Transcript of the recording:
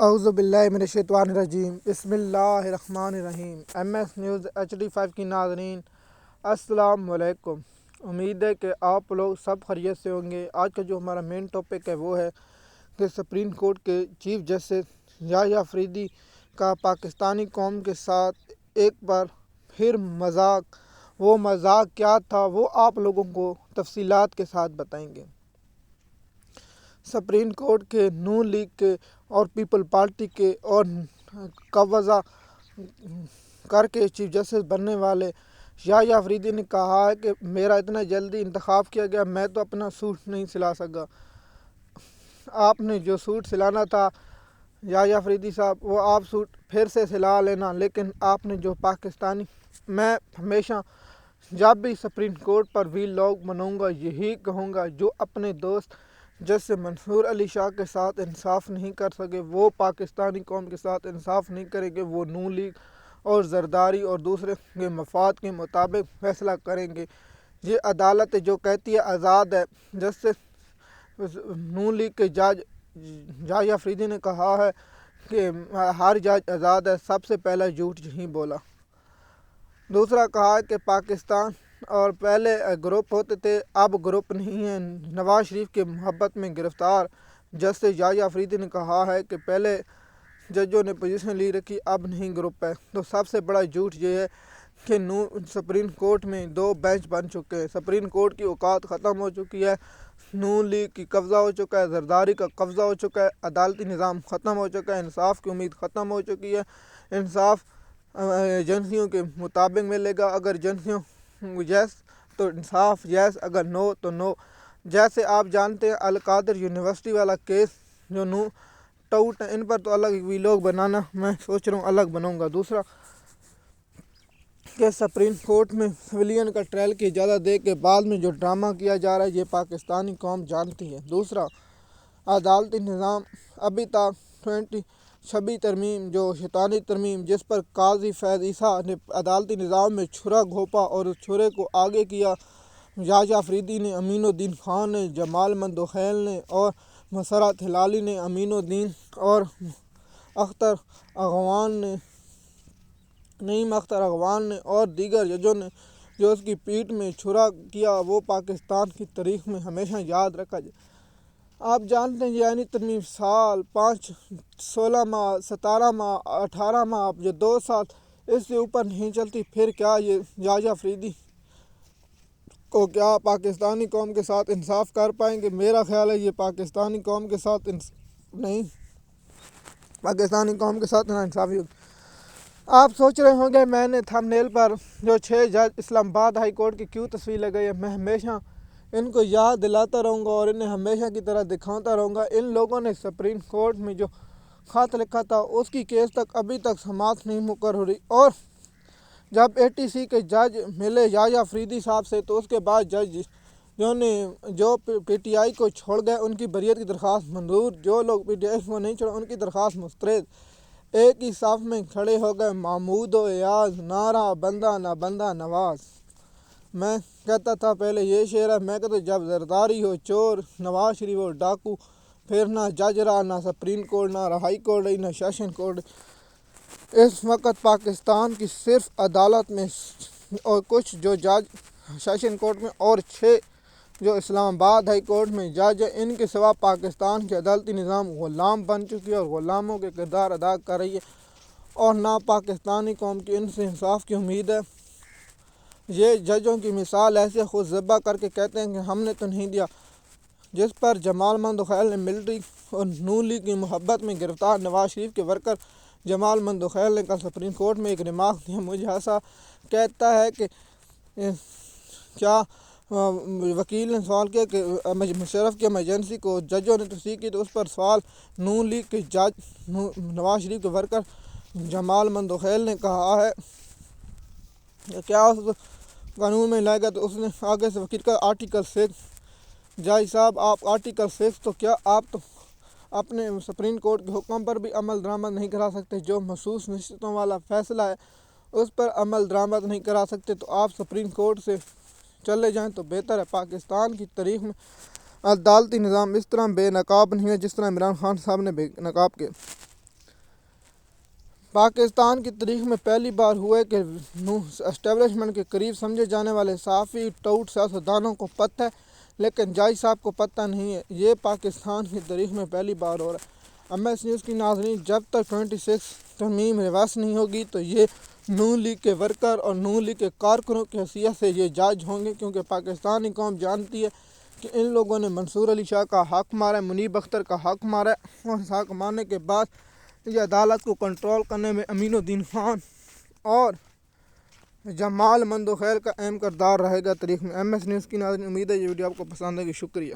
اعوذ باللہ من الشیطان الرجیم، بسم اللہ الرحمن الرحیم۔ ایم ایس نیوز HD5 کی ناظرین السلام علیکم۔ امید ہے کہ آپ لوگ سب خیریت سے ہوں گے۔ آج کا جو ہمارا مین ٹاپک ہے وہ ہے کہ سپریم کورٹ کے چیف جسٹس یحییٰ افریدی کا پاکستانی قوم کے ساتھ ایک بار پھر مذاق۔ وہ مذاق کیا تھا وہ آپ لوگوں کو تفصیلات کے ساتھ بتائیں گے۔ سپریم کورٹ کے نون لیگ کے اور پیپل پارٹی کے اور قبضہ کر کے چیف جسٹس بننے والے یحییٰ افریدی نے کہا ہے کہ میرا اتنا جلدی انتخاب کیا گیا، میں تو اپنا سوٹ نہیں سلا سکا۔ آپ نے جو سوٹ سلانا تھا یحییٰ افریدی صاحب، وہ آپ سوٹ پھر سے سلا لینا، لیکن آپ نے جو پاکستانی، میں ہمیشہ جب بھی سپریم کورٹ پر وی لاگ بناؤں گا یہی کہوں گا، جو اپنے دوست جیسے منصور علی شاہ کے ساتھ انصاف نہیں کر سکے وہ پاکستانی قوم کے ساتھ انصاف نہیں کریں گے۔ وہ نون لیگ اور زرداری اور دوسرے کے مفاد کے مطابق فیصلہ کریں گے۔ یہ عدالت جو کہتی ہے آزاد ہے، جیسے نون لیگ کے جج یحییٰ افریدی نے کہا ہے کہ ہر جج آزاد ہے، سب سے پہلا جھوٹ یہی بولا۔ دوسرا کہا کہ پاکستان اور پہلے گروپ ہوتے تھے، اب گروپ نہیں ہے۔ نواز شریف کے محبت میں گرفتار جسٹس یحییٰ افریدی نے کہا ہے کہ پہلے ججوں نے پوزیشن لی رکھی، اب نہیں گروپ ہے۔ تو سب سے بڑا جھوٹ یہ ہے کہ سپریم کورٹ میں 2 بینچ بن چکے ہیں۔ سپریم کورٹ کی اوقات ختم ہو چکی ہے، نون لیگ کی قبضہ ہو چکا ہے، زرداری کا قبضہ ہو چکا ہے، عدالتی نظام ختم ہو چکا ہے، انصاف کی امید ختم ہو چکی ہے۔ انصاف ایجنسیوں کے مطابق ملے گا، اگر ایجنسیوں یس تو انصاف یس، اگر نو تو نو۔ جیسے آپ جانتے ہیں القادر یونیورسٹی والا کیس جو ٹاؤٹ ہے، ان پر تو الگ وی لاگ بنانا میں سوچ رہا ہوں، الگ بناؤں گا۔ دوسرا کہ سپریم کورٹ میں سویلین کا ٹرائل کی اجازت دے کے بعد میں جو ڈرامہ کیا جا رہا ہے یہ پاکستانی قوم جانتی ہے۔ دوسرا عدالتی نظام ابھی تک 26 ترمیم جو شیطانی ترمیم جس پر قاضی فیض عیسیٰ نے عدالتی نظام میں چھرا گھونپا اور اس چھرے کو آگے کیا، یحییٰ افریدی نے، امین الدین خان نے، جمال مندوخیل نے اور مسرت ہلالی نے، امین الدین اور اختر اغوان نے، نعیم اختر اغوان نے اور دیگر ججوں نے جو اس کی پیٹھ میں چھرا کیا وہ پاکستان کی تاریخ میں ہمیشہ یاد رکھا جائے۔ آپ جانتے ہیں یعنی ترمیم سال 5 16 ماہ 17 ماہ 18 ماہ جو 2 سال اس سے اوپر نہیں چلتی، پھر کیا یہ یحییٰ افریدی کو کیا پاکستانی قوم کے ساتھ انصاف کر پائیں گے؟ میرا خیال ہے یہ پاکستانی قوم کے ساتھ نہیں، پاکستانی قوم کے ساتھ ناانصافی ہوگی۔ آپ سوچ رہے ہوں گے میں نے تھم نیل پر جو 6 جج اسلام آباد ہائی کورٹ کی کیوں تصویر لگائی ہے؟ میں ہمیشہ ان کو یاد دلاتا رہوں گا اور انہیں ہمیشہ کی طرح دکھاتا رہوں گا۔ ان لوگوں نے سپریم کورٹ میں جو خط لکھا تھا اس کی کیس تک ابھی تک سماعت نہیں مقرر ہو رہی، اور جب ATC کے جج ملے یحییٰ افریدی صاحب سے تو اس کے بعد جج جو PTI کو چھوڑ گئے ان کی بریت کی درخواست منظور، جو لوگ PTI کو نہیں چھوڑا ان کی درخواست مسترد۔ ایک ہی صف میں کھڑے ہو گئے محمود و ایاز، نہ رہا بندہ نہ بندہ نواز۔ میں کہتا تھا پہلے یہ شعر ہے، میں کہتا جب زرداری ہو چور، نواز شریف ہو ڈاکو، پھر نہ جج رہا، نہ سپریم کورٹ، نہ ہائی کورٹ رہی، نہ سیشن کورٹ۔ اس وقت پاکستان کی صرف عدالت میں اور کچھ جو جج سیشن کورٹ میں اور 6 جو اسلام آباد ہائی کورٹ میں جج ہیں، ان کے سوا پاکستان کے عدالتی نظام غلام بن چکی ہے اور غلاموں کے کردار ادا کر رہی ہے، اور نہ پاکستانی قوم کی ان سے انصاف کی امید ہے۔ یہ ججوں کی مثال ایسے خود ذبح کر کے کہتے ہیں کہ ہم نے تو نہیں دیا، جس پر جمال مندوخیل نے ملٹری اور نون لیگ کی محبت میں گرفتار نواز شریف کے ورکر جمال مندوخیل نے کل سپریم کورٹ میں ایک ریمارک دیا۔ مجھے ایسا کہتا ہے کہ کیا وکیل نے سوال کیا کہ مشرف کی ایمرجنسی کو ججوں نے تصدیق کی، تو اس پر سوال نون لیگ کے جج نواز شریف کے ورکر جمال مندوخیل نے کہا ہے کہ کیا اس قانون میں لائے گا، تو اس نے آگے سے وکیل کا آرٹیکل 6 جج صاحب آپ آرٹیکل 6 تو کیا آپ تو اپنے سپریم کورٹ کے حکم پر بھی عمل درآمد نہیں کرا سکتے؟ جو مخصوص نشستوں والا فیصلہ ہے اس پر عمل درآمد نہیں کرا سکتے تو آپ سپریم کورٹ سے چلے جائیں تو بہتر ہے۔ پاکستان کی تاریخ میں عدالتی نظام اس طرح بے نقاب نہیں ہے جس طرح عمران خان صاحب نے بے نقاب کیا۔ پاکستان کی تاریخ میں پہلی بار ہوا ہے کہ اسٹیبلشمنٹ کے قریب سمجھے جانے والے صحافی ٹاؤٹ سیاستدانوں کو پتہ ہے لیکن جائز صاحب کو پتہ نہیں ہے۔ یہ پاکستان کی تاریخ میں پہلی بار ہو رہا ہے۔ MS نیوز کی ناظرین، جب تک 26 ترمیم ریورس نہیں ہوگی تو یہ نون لیگ کے ورکر اور نون لیگ کے کارکنوں کی حیثیت سے یہ جج ہوں گے، کیونکہ پاکستانی قوم جانتی ہے کہ ان لوگوں نے منصور علی شاہ کا حق مارا ہے، منیب اختر کا حق مارا ہے، اور اس حق مارنے کے بعد یہ عدالت کو کنٹرول کرنے میں امین الدین خان اور جمال مندوخیل کا اہم کردار رہے گا تاریخ میں۔ MS نیوز کی ناظرین، امید ہے یہ ویڈیو آپ کو پسند آئے گی۔ شکریہ۔